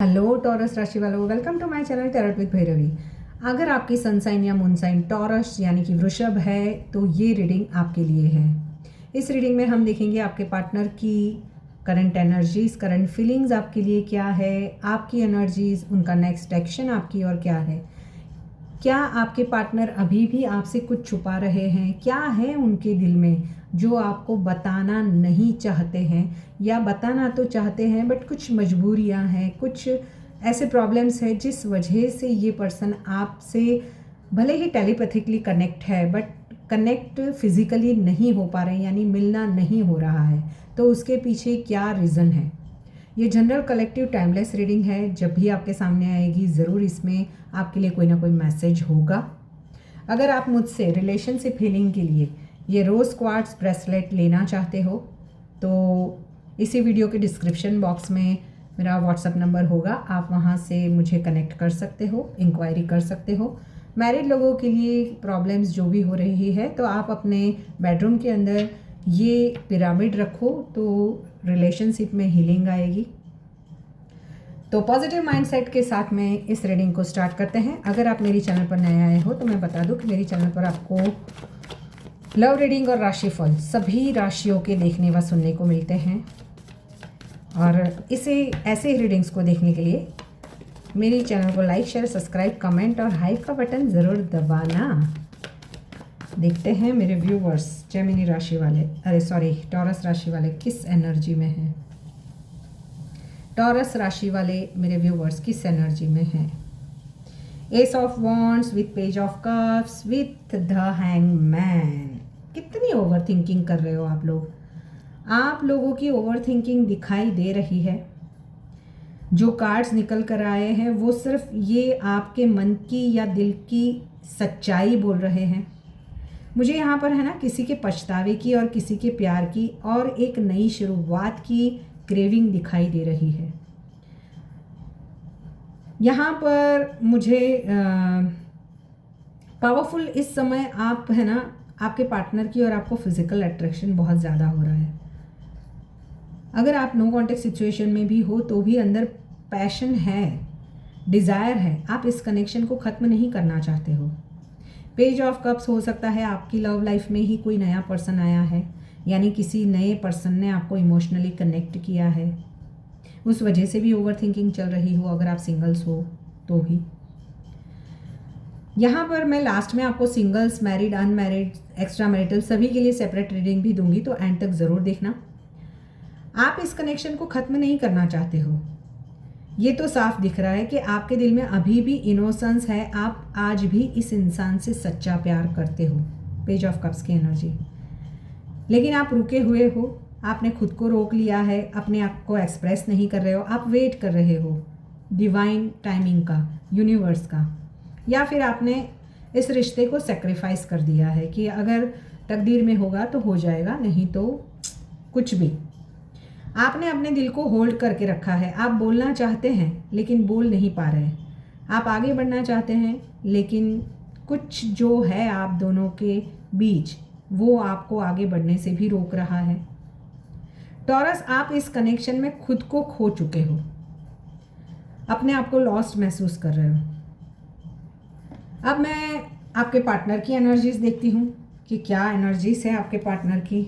Hello Taurus राशि वालों, welcome to my channel tarot with Bhairavi. अगर आपकी सन साइन या मून साइन टॉरस यानी कि वृषभ है तो ये रीडिंग आपके लिए है। इस रीडिंग में हम देखेंगे आपके पार्टनर की करंट एनर्जीज, करंट फीलिंग्स आपके लिए क्या है, आपकी एनर्जीज, उनका नेक्स्ट एक्शन आपकी और क्या है। क्या आपके पार्टनर अभी भी आपसे कुछ छुपा रहे हैं? क्या है उनके दिल में जो आपको बताना नहीं चाहते हैं, या बताना तो चाहते हैं बट कुछ मजबूरियां हैं, कुछ ऐसे प्रॉब्लम्स हैं जिस वजह से ये पर्सन आपसे भले ही टेलीपैथिकली कनेक्ट है बट कनेक्ट फिजिकली नहीं हो पा रहे हैं, यानी मिलना नहीं हो रहा है। तो उसके पीछे क्या रीज़न है? ये जनरल कलेक्टिव टाइमलेस रीडिंग है। जब भी आपके सामने आएगी ज़रूर इसमें आपके लिए कोई ना कोई मैसेज होगा। अगर आप मुझसे रिलेशनशिप हीलिंग के लिए ये रोज़ क्वार्ट्ज ब्रेसलेट लेना चाहते हो तो इसी वीडियो के डिस्क्रिप्शन बॉक्स में मेरा व्हाट्सअप नंबर होगा, आप वहाँ से मुझे कनेक्ट कर सकते हो, इंक्वायरी कर सकते हो। मैरिड लोगों के लिए प्रॉब्लम्स जो भी हो रही है तो आप अपने बेडरूम के अंदर ये पिरामिड रखो तो रिलेशनशिप में हीलिंग आएगी। तो पॉजिटिव माइंडसेट के साथ में इस रीडिंग को स्टार्ट करते हैं। अगर आप मेरी चैनल पर नए आए हो तो मैं बता दूं कि मेरी चैनल पर आपको लव रीडिंग और राशिफल सभी राशियों के देखने व सुनने को मिलते हैं। और ऐसे ही रीडिंग्स को देखने के लिए मेरी चैनल को लाइक, शेयर, सब्सक्राइब, कमेंट और हाइप का बटन ज़रूर दबाना। देखते हैं मेरे व्यूवर्स जेमिनी राशि वाले, टॉरस राशि वाले किस एनर्जी में हैं। टॉरस राशि वाले मेरे व्यूवर्स किस एनर्जी में हैं? S of wands with page of cups with the hangman. कितनी ओवर थिंकिंग कर रहे हो आप लोग? आप लोगों की ओवर थिंकिंग दिखाई दे रही है। जो कार्ड्स निकल कर आए हैं वो सिर्फ ये आपके मन की या दिल की सच्चाई बोल रहे हैं। मुझे यहाँ पर है ना किसी के पछतावे की और किसी के प्यार की और एक नई शुरुआत की क्रेविंग दिखाई दे रही है। यहाँ पर मुझे पावरफुल इस समय आप है ना, आपके पार्टनर की और आपको फिजिकल अट्रैक्शन बहुत ज़्यादा हो रहा है। अगर आप नो कॉन्टेक्ट सिचुएशन में भी हो तो भी अंदर पैशन है, डिज़ायर है, आप इस कनेक्शन को ख़त्म नहीं करना चाहते हो। पेज ऑफ कप्स हो सकता है आपकी लव लाइफ में ही कोई नया पर्सन आया है, यानी किसी नए पर्सन ने आपको इमोशनली कनेक्ट किया है, उस वजह से भी ओवर थिंकिंग चल रही हो। अगर आप सिंगल्स हो तो भी यहाँ पर मैं लास्ट में आपको singles, married, unmarried, extra marital सभी के लिए सेपरेट रीडिंग भी दूंगी, तो एंड तक ज़रूर देखना। आप इस कनेक्शन को ख़त्म नहीं करना चाहते हो, ये तो साफ दिख रहा है कि आपके दिल में अभी भी इनोसेंस है। आप आज भी इस इंसान से सच्चा प्यार करते हो, पेज ऑफ कप्स की एनर्जी। लेकिन आप रुके हुए हो, आपने खुद को रोक लिया है, अपने आप को एक्सप्रेस नहीं कर रहे हो, आप वेट कर रहे हो डिवाइन टाइमिंग का, यूनिवर्स का, या फिर आपने इस रिश्ते को सेक्रीफाइस कर दिया है कि अगर तकदीर में होगा तो हो जाएगा, नहीं तो कुछ भी। आपने अपने दिल को होल्ड करके रखा है। आप बोलना चाहते हैं लेकिन बोल नहीं पा रहे हैं। आप आगे बढ़ना चाहते हैं लेकिन कुछ जो है आप दोनों के बीच वो आपको आगे बढ़ने से भी रोक रहा है। टॉरस, आप इस कनेक्शन में खुद को खो चुके हो, अपने आप को लॉस्ट महसूस कर रहे हो। अब मैं आपके पार्टनर की एनर्जीज देखती हूँ कि क्या एनर्जीज है आपके पार्टनर की।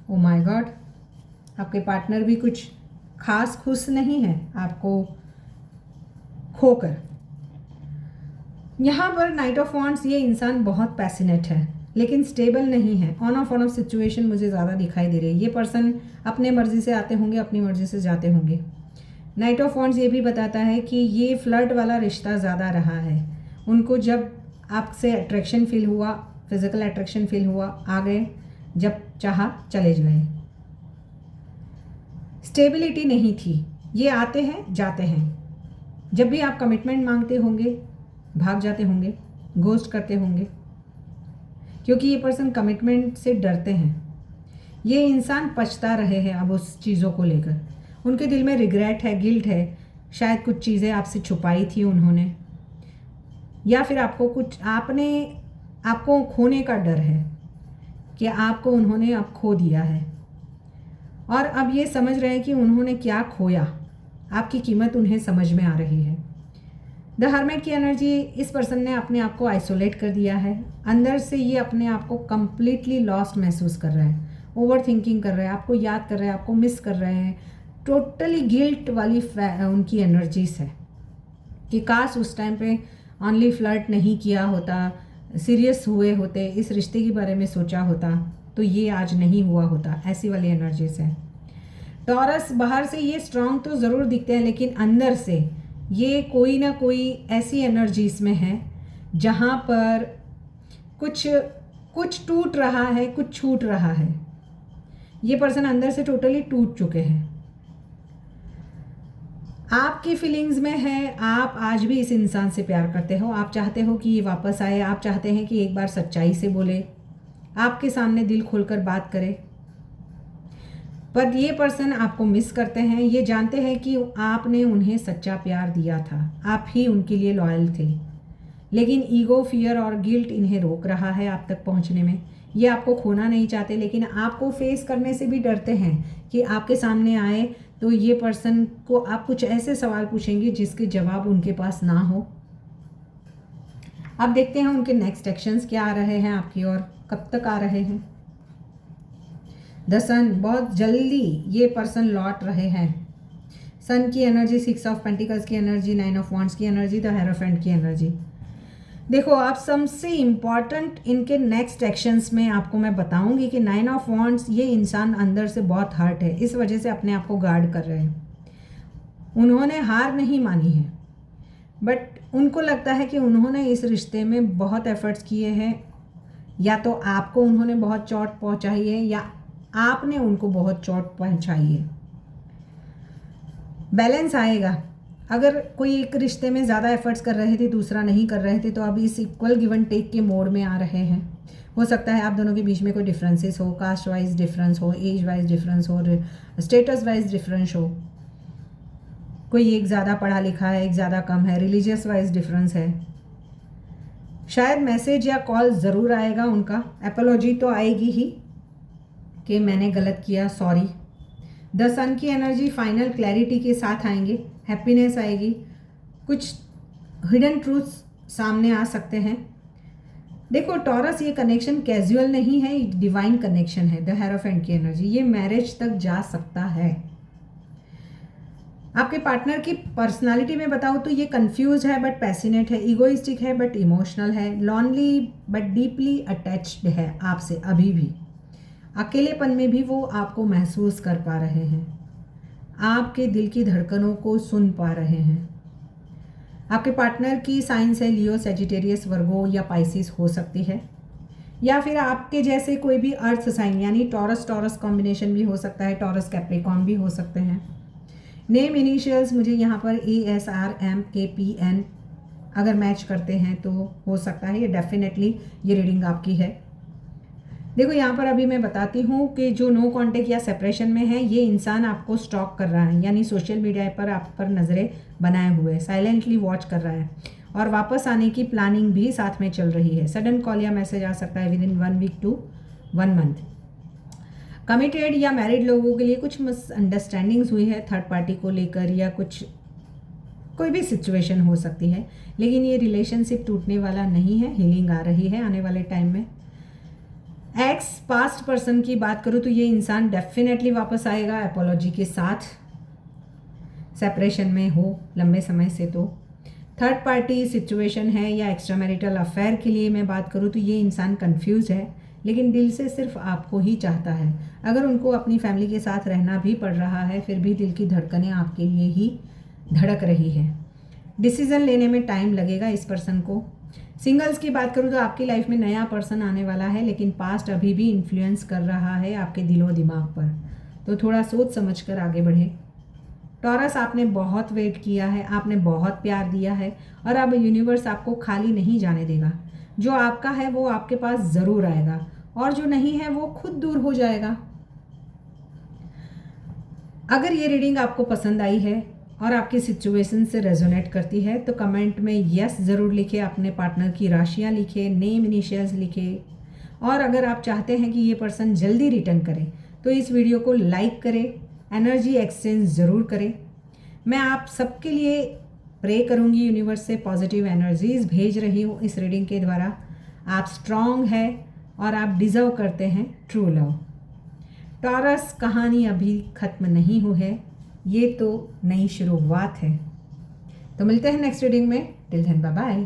ओ माय गॉड, आपके पार्टनर भी कुछ खास खुश नहीं है आपको खोकर। यहाँ पर नाइट ऑफ वॉन्ड्स, ये इंसान बहुत पैशनेट है लेकिन स्टेबल नहीं है। ऑन ऑफ सिचुएशन मुझे ज़्यादा दिखाई दे रही है। ये पर्सन अपने मर्जी से आते होंगे, अपनी मर्जी से जाते होंगे। नाइट ऑफ वॉन्ड्स ये भी बताता है कि ये फ्लर्ट वाला रिश्ता ज़्यादा रहा है। उनको जब आपसे अट्रैक्शन फील हुआ, फिजिकल अट्रैक्शन फील हुआ, आ गए, जब चाहा चले गए। स्टेबिलिटी नहीं थी। ये आते हैं जाते हैं, जब भी आप कमिटमेंट मांगते होंगे भाग जाते होंगे, घोस्ट करते होंगे, क्योंकि ये पर्सन कमिटमेंट से डरते हैं। ये इंसान पछता रहे हैं अब उस चीज़ों को लेकर। उनके दिल में रिग्रेट है, गिल्ट है, शायद कुछ चीज़ें आपसे छुपाई थी उन्होंने, या फिर आपको खोने का डर है कि आपको उन्होंने अब खो दिया है और अब ये समझ रहे हैं कि उन्होंने क्या खोया। आपकी कीमत उन्हें समझ में आ रही है। द हर्मिट की एनर्जी, इस पर्सन ने अपने आप को आइसोलेट कर दिया है। अंदर से ये अपने आप को कंप्लीटली लॉस्ट महसूस कर रहा है, ओवर थिंकिंग कर रहा है, आपको याद कर रहा है, आपको मिस कर रहे हैं। टोटली गिल्ट वाली उनकी एनर्जीज है कि काश उस टाइम पे ऑनली फ्लर्ट नहीं किया होता, सीरियस हुए होते, इस रिश्ते के बारे में सोचा होता तो ये आज नहीं हुआ होता। ऐसी वाली एनर्जीज है। टॉरस, बाहर से ये स्ट्रांग तो ज़रूर दिखते हैं लेकिन अंदर से ये कोई ना कोई ऐसी एनर्जीज में है जहाँ पर कुछ टूट रहा है, कुछ छूट रहा है। ये पर्सन अंदर से टोटली टूट चुके हैं। आपकी फीलिंग्स में है, आप आज भी इस इंसान से प्यार करते हो, आप चाहते हो कि ये वापस आए, आप चाहते हैं कि एक बार सच्चाई से बोले, आपके सामने दिल खोलकर बात करे। पर ये पर्सन आपको मिस करते हैं। ये जानते हैं कि आपने उन्हें सच्चा प्यार दिया था, आप ही उनके लिए लॉयल थे, लेकिन ईगो, फियर और गिल्ट इन्हें रोक रहा है आप तक पहुंचने में। ये आपको खोना नहीं चाहते लेकिन आपको फेस करने से भी डरते हैं कि आपके सामने आए तो ये पर्सन को आप कुछ ऐसे सवाल पूछेंगे जिसके जवाब उनके पास ना हो। अब देखते हैं उनके नेक्स्ट एक्शंस क्या आ रहे हैं आपकी ओर, कब तक आ रहे हैं। द सन, बहुत जल्दी ये पर्सन लौट रहे हैं। सन की एनर्जी, 6 ऑफ पेंटिकल्स की एनर्जी, 9 ऑफ वांड्स की एनर्जी, द हेरोफेंट की एनर्जी। देखो, आप सबसे इम्पॉर्टेंट इनके नेक्स्ट एक्शंस में आपको मैं बताऊंगी कि 9 ऑफ वांड्स, ये इंसान अंदर से बहुत हर्ट है, इस वजह से अपने आप को गार्ड कर रहे हैं। उन्होंने हार नहीं मानी है, बट उनको लगता है कि उन्होंने इस रिश्ते में बहुत एफर्ट्स किए हैं। या तो आपको उन्होंने बहुत चोट पहुंचाई है या आपने उनको बहुत चोट पहुंचाई है। बैलेंस आएगा। अगर कोई एक रिश्ते में ज़्यादा एफर्ट्स कर रहे थे, दूसरा नहीं कर रहे थे, तो अब इस इक्वल गिव एंड टेक के मोड में आ रहे हैं। हो सकता है आप दोनों के बीच में कोई डिफरेंसेस हो, कास्ट वाइज डिफरेंस हो, एज वाइज डिफरेंस हो, स्टेटस वाइज डिफरेंस हो। कोई एक ज़्यादा पढ़ा लिखा है, एक ज़्यादा कम है, रिलीजियस वाइज डिफरेंस है। शायद मैसेज या कॉल ज़रूर आएगा उनका, एपोलॉजी तो आएगी ही कि मैंने गलत किया, सॉरी। द सन की एनर्जी फाइनल क्लैरिटी के साथ आएंगे, हैप्पीनेस आएगी, कुछ हिडन ट्रूथ्स सामने आ सकते हैं। देखो टॉरस, ये कनेक्शन कैजुअल नहीं है, डिवाइन कनेक्शन है। द हेरोफेंट की एनर्जी, ये मैरिज तक जा सकता है। आपके पार्टनर की पर्सनालिटी में बताऊँ तो ये कंफ्यूज है बट पैसिनेट है, इगोइस्टिक है बट इमोशनल है, लॉनली बट डीपली अटैच्ड है आपसे। अभी भी अकेलेपन में भी वो आपको महसूस कर पा रहे हैं, आपके दिल की धड़कनों को सुन पा रहे हैं। आपके पार्टनर की साइंस है लियो, सेजिटेरियस, वर्गो या पाइसिस हो सकती है, या फिर आपके जैसे कोई भी अर्थ साइन यानी टॉरस कॉम्बिनेशन भी हो सकता है, टॉरस कैप्रिकॉर्न भी हो सकते हैं। नेम इनिशियल्स मुझे यहाँ पर ASRMKPN अगर मैच करते हैं तो हो सकता है, ये डेफिनेटली ये रीडिंग आपकी है। देखो यहाँ पर अभी मैं बताती हूँ कि जो नो कांटेक्ट या सेपरेशन में है, ये इंसान आपको स्टॉक कर रहा है, यानी सोशल मीडिया पर आप पर नज़रें बनाए हुए, साइलेंटली वॉच कर रहा है और वापस आने की प्लानिंग भी साथ में चल रही है। सडन कॉल या मैसेज आ सकता है within 1 week to 1 month. Committed या मैरिड लोगों के लिए कुछ मिसअंडरस्टैंडिंग्स हुई है थर्ड पार्टी को लेकर, या कोई भी सिचुएशन हो सकती है, लेकिन ये रिलेशनशिप टूटने वाला नहीं है, हीलिंग आ रही है आने वाले टाइम में। एक्स पास्ट पर्सन की बात करूँ तो ये इंसान डेफिनेटली वापस आएगा एपोलॉजी के साथ, सेपरेशन में हो लंबे समय से तो। थर्ड पार्टी सिचुएशन है या एक्स्ट्रा मैरिटल अफेयर के लिए मैं बात करूँ तो ये इंसान कंफ्यूज है, लेकिन दिल से सिर्फ आपको ही चाहता है। अगर उनको अपनी फैमिली के साथ रहना भी पड़ रहा है, फिर भी दिल की धड़कनें आपके लिए ही धड़क रही है। डिसीज़न लेने में टाइम लगेगा इस पर्सन को। सिंगल्स की बात करूँ तो आपकी लाइफ में नया पर्सन आने वाला है, लेकिन पास्ट अभी भी इन्फ्लुएंस कर रहा है आपके दिलो दिमाग पर, तो थोड़ा सोच समझ कर आगे बढ़े। टॉरस, आपने बहुत वेट किया है, आपने बहुत प्यार दिया है और अब यूनिवर्स आपको खाली नहीं जाने देगा। जो आपका है वो आपके पास ज़रूर आएगा और जो नहीं है वो खुद दूर हो जाएगा। अगर ये रीडिंग आपको पसंद आई है और आपकी सिचुएशन से रेजोनेट करती है तो कमेंट में यस ज़रूर लिखें, अपने पार्टनर की राशियाँ लिखें, नेम इनिशियल्स लिखें। और अगर आप चाहते हैं कि ये पर्सन जल्दी रिटर्न करे तो इस वीडियो को लाइक करें, एनर्जी एक्सचेंज ज़रूर करें। मैं आप सबके लिए प्रे करूँगी, यूनिवर्स से पॉजिटिव एनर्जीज भेज रही हूँ इस रीडिंग के द्वारा। आप स्ट्रॉन्ग है और आप डिज़र्व करते हैं ट्रू लव। टॉरस, कहानी अभी ख़त्म नहीं हुई है, ये तो नई शुरुआत है। तो मिलते हैं नेक्स्ट रीडिंग में। Till then bye bye.